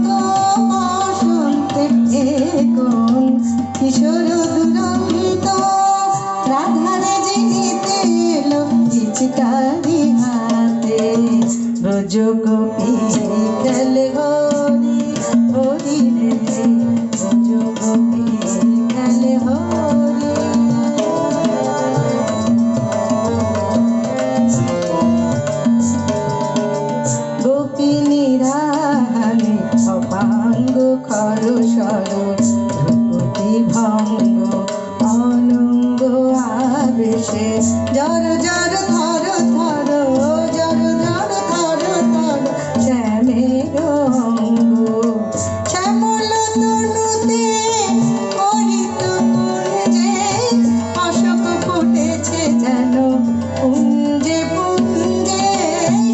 বসন্তে কোন কিশোর দুরন্ত রাধারে জিনিতে এলো পিচকারি হাতে ব্রজ গোপী গেলে হরি হরি রে ব্রজ গোপী গেলে হরি। গোপিনীরা হানে অপাঙ্গ খর সর ধ্রুপদী ভঙ্গ অনঙ্গ আবেশে জর জর থর থর জর জর থর থর শ্যামের অঙ্গ শ্যামল তনুতে হরিত কুঞ্জে অশোক ফুটেছে যেন পুঞ্জে পুঞ্জে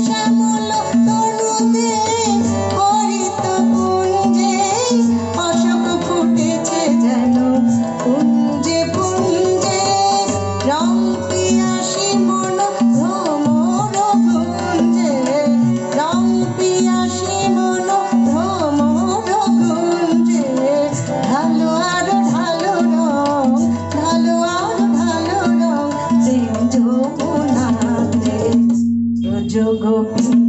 শ্যামল তনুতে হরিত কুঞ্জে অশোক ফুটেছে যেন পুঞ্জে পুঞ্জে রং পিয়াসী মন ভ্রমর গুঞ্জে রং পিয়াসী মন ভ্রমর গুঞ্জে ঢালো আর ঢালো রং ঢালো আর ঢালো রং প্রেম যমুনাতে ব্রজ গোপী